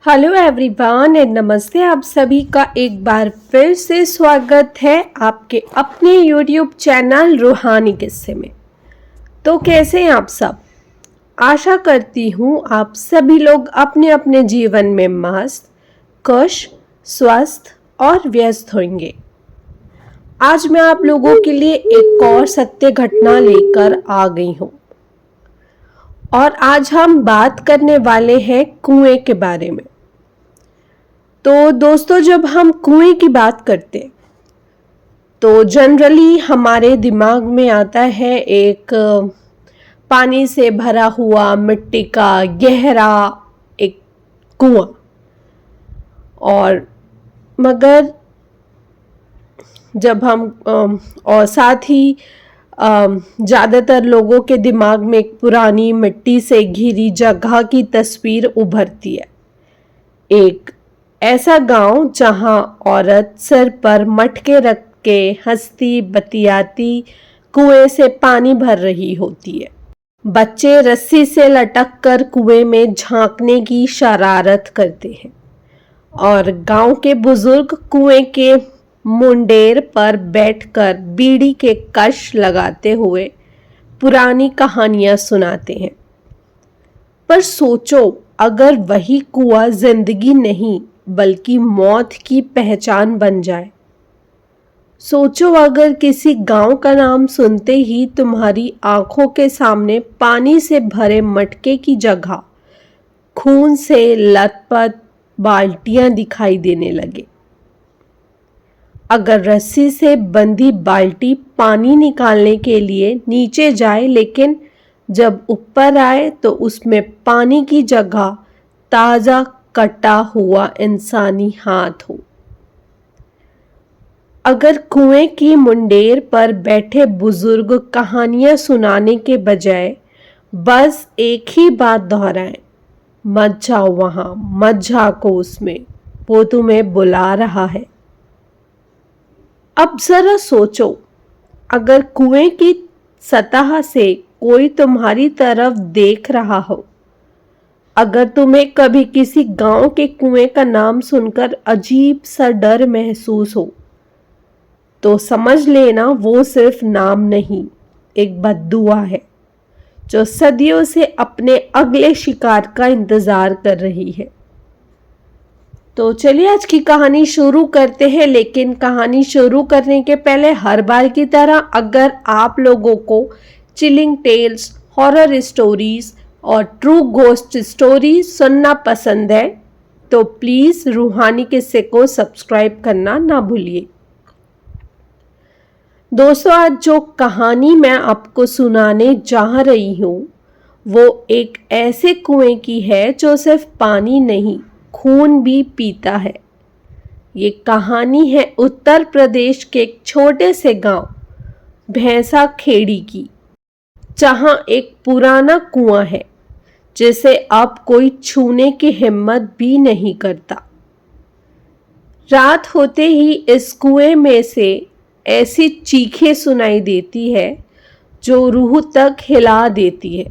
Hello everyone and नमस्ते। आप सभी का एक बार फिर से स्वागत है आपके अपने यूट्यूब चैनल रूहानी किस्से में। तो कैसे हैं आप सब? आशा करती हूँ आप सभी लोग अपने अपने जीवन में मस्त, खुश, स्वस्थ और व्यस्त होंगे। आज मैं आप लोगों के लिए एक और सत्य घटना लेकर आ गई हूँ और आज हम बात करने वाले हैं कुएं के बारे में। तो दोस्तों, जब हम कुएं की बात करते तो जनरली हमारे दिमाग में आता है एक पानी से भरा हुआ मिट्टी का गहरा एक कुआं। और मगर जब हम और साथ ही ज़्यादातर लोगों के दिमाग में एक पुरानी मिट्टी से घिरी जगह की तस्वीर उभरती है। एक ऐसा गांव जहां औरत सिर पर मटके रख के हंसती बतियाती कुएं से पानी भर रही होती है। बच्चे रस्सी से लटक कर कुएं में झांकने की शरारत करते हैं और गांव के बुजुर्ग कुएं के मुंडेर पर बैठकर बीड़ी के कश लगाते हुए पुरानी कहानियां सुनाते हैं। पर सोचो, अगर वही कुआं जिंदगी नहीं बल्कि मौत की पहचान बन जाए। सोचो, अगर किसी गांव का नाम सुनते ही तुम्हारी आंखों के सामने पानी से भरे मटके की जगह खून से लथपथ बाल्टियां दिखाई देने लगे। अगर रस्सी से बंधी बाल्टी पानी निकालने के लिए नीचे जाए लेकिन जब ऊपर आए तो उसमें पानी की जगह ताजा कटा हुआ इंसानी हाथ हो। अगर कुएं की मुंडेर पर बैठे बुजुर्ग कहानियां सुनाने के बजाय बस एक ही बात दोहराएं, मत जाओ वहां, मत झांको उसमें, वो तुम्हें बुला रहा है। अब जरा सोचो, अगर कुएं की सतह से कोई तुम्हारी तरफ देख रहा हो, अगर तुम्हें कभी किसी गांव के कुएं का नाम सुनकर अजीब सा डर महसूस हो, तो समझ लेना वो सिर्फ नाम नहीं, एक बद्दुआ है जो सदियों से अपने अगले शिकार का इंतजार कर रही है। तो चलिए आज की कहानी शुरू करते हैं। लेकिन कहानी शुरू करने के पहले हर बार की तरह अगर आप लोगों को चिलिंग टेल्स, हॉरर स्टोरीज और ट्रू घोस्ट स्टोरी सुनना पसंद है तो प्लीज रूहानी किस्से को सब्सक्राइब करना ना भूलिए। दोस्तों, आज जो कहानी मैं आपको सुनाने जा रही हूँ वो एक ऐसे कुएं की है जो सिर्फ पानी नहीं, खून भी पीता है। ये कहानी है उत्तर प्रदेश के एक छोटे से गांव भैंसा खेड़ी की, जहां एक पुराना कुआं है जिसे अब कोई छूने की हिम्मत भी नहीं करता। रात होते ही इस कुएं में से ऐसी चीखें सुनाई देती है जो रूह तक हिला देती है।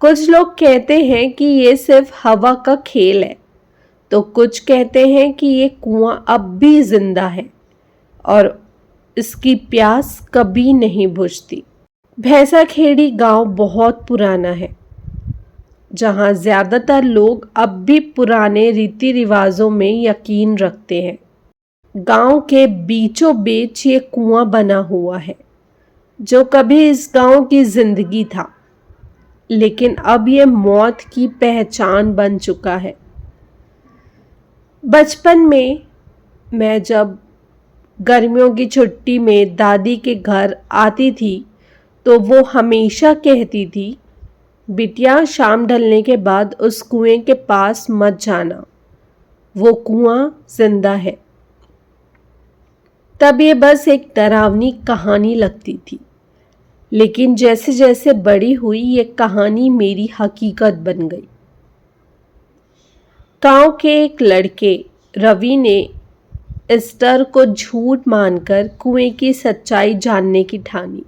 कुछ लोग कहते हैं कि ये सिर्फ हवा का खेल है, तो कुछ कहते हैं कि ये कुआं अब भी जिंदा है और इसकी प्यास कभी नहीं बुझती। भैंसा खेड़ी गांव बहुत पुराना है, जहां ज्यादातर लोग अब भी पुराने रीति रिवाजों में यकीन रखते हैं। गांव के बीचों बीच ये कुआं बना हुआ है जो कभी इस गांव की जिंदगी था, लेकिन अब ये मौत की पहचान बन चुका है। बचपन में मैं जब गर्मियों की छुट्टी में दादी के घर आती थी तो वो हमेशा कहती थी, बिटिया शाम ढलने के बाद उस कुएं के पास मत जाना, वो कुआं जिंदा है। तब ये बस एक डरावनी कहानी लगती थी, लेकिन जैसे जैसे बड़ी हुई ये कहानी मेरी हकीकत बन गई। गांव के एक लड़के रवि ने इस डर को झूठ मानकर कुएं की सच्चाई जानने की ठानी।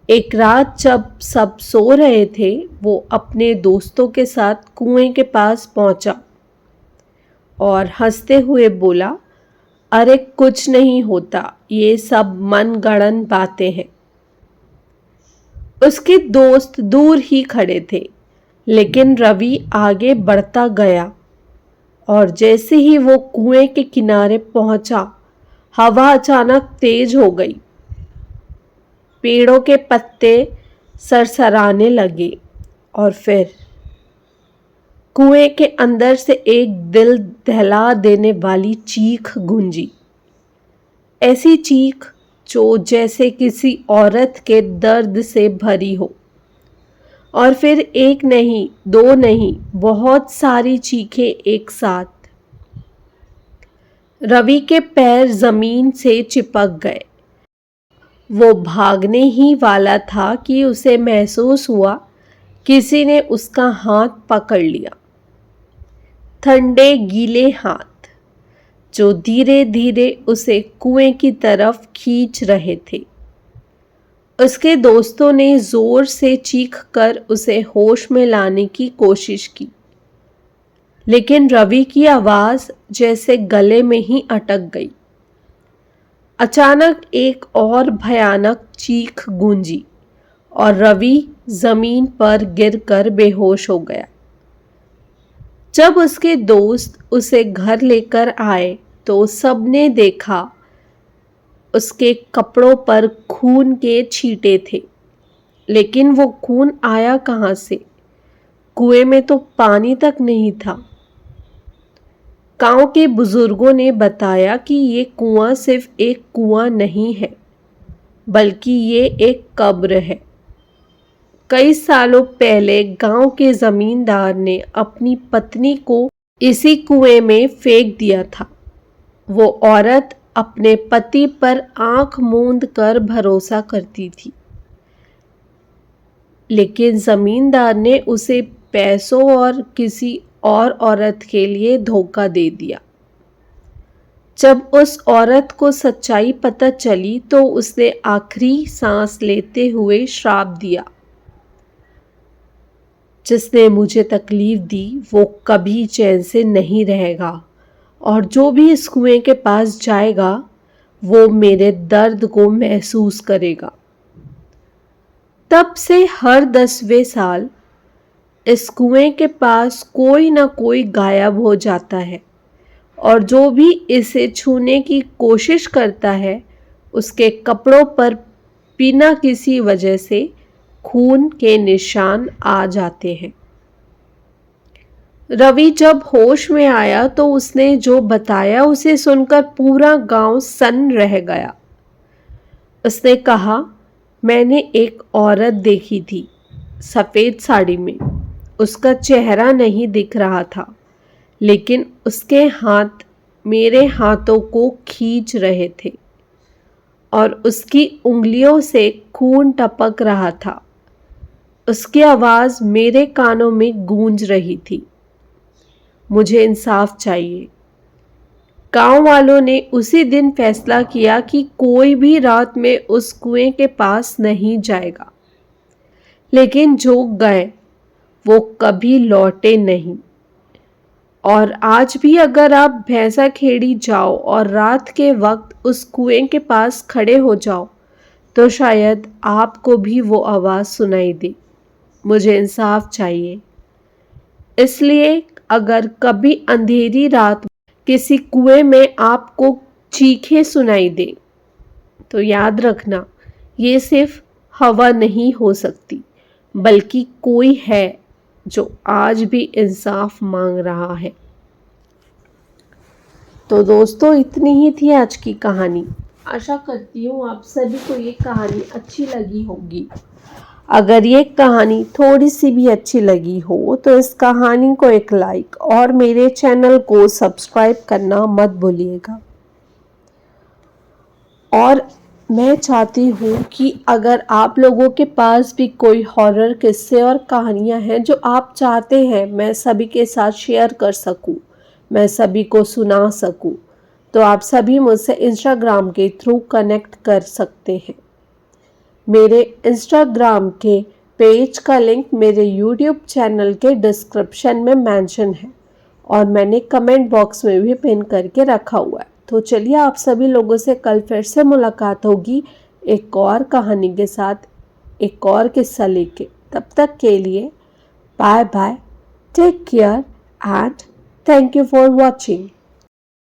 एक रात जब सब सो रहे थे, वो अपने दोस्तों के साथ कुएं के पास पहुंचा और हंसते हुए बोला, अरे कुछ नहीं होता, ये सब मनगढ़ंत बातें हैं। उसके दोस्त दूर ही खड़े थे, लेकिन रवि आगे बढ़ता गया और जैसे ही वो कुएं के किनारे पहुंचा, हवा अचानक तेज हो गई। पेड़ों के पत्ते सरसराने लगे और फिर कुएं के अंदर से एक दिल दहला देने वाली चीख गूंजी। ऐसी चीख जो जैसे किसी औरत के दर्द से भरी हो। और फिर एक नहीं, दो नहीं, बहुत सारी चीखें एक साथ। रवि के पैर जमीन से चिपक गए। वो भागने ही वाला था कि उसे महसूस हुआ किसी ने उसका हाथ पकड़ लिया। ठंडे गीले हाथ जो धीरे धीरे उसे कुएं की तरफ खींच रहे थे। उसके दोस्तों ने जोर से चीख कर उसे होश में लाने की कोशिश की, लेकिन रवि की आवाज जैसे गले में ही अटक गई। अचानक एक और भयानक चीख गूंजी और रवि जमीन पर गिरकर बेहोश हो गया। जब उसके दोस्त उसे घर लेकर आए तो सबने देखा उसके कपड़ों पर खून के छींटे थे, लेकिन वो खून आया कहाँ से? कुएं में तो पानी तक नहीं था। गांव के बुजुर्गों ने बताया कि ये कुआं सिर्फ एक कुआं नहीं है, बल्कि ये एक कब्र है। कई सालों पहले गांव के जमींदार ने अपनी पत्नी को इसी कुएं में फेंक दिया था। वो औरत अपने पति पर आंख मूंद कर भरोसा करती थी, लेकिन जमींदार ने उसे पैसों और किसी और औरत के लिए धोखा दे दिया। जब उस औरत को सच्चाई पता चली तो उसने आखिरी सांस लेते हुए श्राप दिया, जिसने मुझे तकलीफ दी वो कभी चैन से नहीं रहेगा, और जो भी इस कुएं के पास जाएगा वो मेरे दर्द को महसूस करेगा। तब से हर 10वें साल इस कुएं के पास कोई ना कोई गायब हो जाता है, और जो भी इसे छूने की कोशिश करता है उसके कपड़ों पर बिना किसी वजह से खून के निशान आ जाते हैं। रवि जब होश में आया तो उसने जो बताया उसे सुनकर पूरा गांव सन्न रह गया। उसने कहा, मैंने एक औरत देखी थी, सफ़ेद साड़ी में। उसका चेहरा नहीं दिख रहा था, लेकिन उसके हाथ मेरे हाथों को खींच रहे थे और उसकी उंगलियों से खून टपक रहा था। उसकी आवाज़ मेरे कानों में गूंज रही थी। मुझे इंसाफ चाहिए। गांव वालों ने उसी दिन फैसला किया कि कोई भी रात में उस कुएं के पास नहीं जाएगा, लेकिन जो गए वो कभी लौटे नहीं। और आज भी अगर आप भैंसा खेड़ी जाओ और रात के वक्त उस कुएं के पास खड़े हो जाओ तो शायद आपको भी वो आवाज़ सुनाई दे, मुझे इंसाफ चाहिए। इसलिए अगर कभी अंधेरी रात किसी कुएं में आपको चीखें सुनाई दे तो याद रखना, ये सिर्फ हवा नहीं हो सकती, बल्कि कोई है जो आज भी इंसाफ मांग रहा है। तो दोस्तों, इतनी ही थी आज की कहानी। आशा करती हूँ आप सभी को ये कहानी अच्छी लगी होगी। अगर ये कहानी थोड़ी सी भी अच्छी लगी हो तो इस कहानी को एक लाइक और मेरे चैनल को सब्सक्राइब करना मत भूलिएगा। और मैं चाहती हूँ कि अगर आप लोगों के पास भी कोई हॉरर किस्से और कहानियाँ हैं जो आप चाहते हैं मैं सभी के साथ शेयर कर सकूँ, मैं सभी को सुना सकूँ, तो आप सभी मुझसे इंस्टाग्राम के थ्रू कनेक्ट कर सकते हैं। मेरे इंस्टाग्राम के पेज का लिंक मेरे यूट्यूब चैनल के डिस्क्रिप्शन में मेंशन है और मैंने कमेंट बॉक्स में भी पिन करके रखा हुआ है। तो चलिए आप सभी लोगों से कल फिर से मुलाकात होगी एक और कहानी के साथ, एक और किस्सा लेके। तब तक के लिए bye bye, take care and thank you for watching.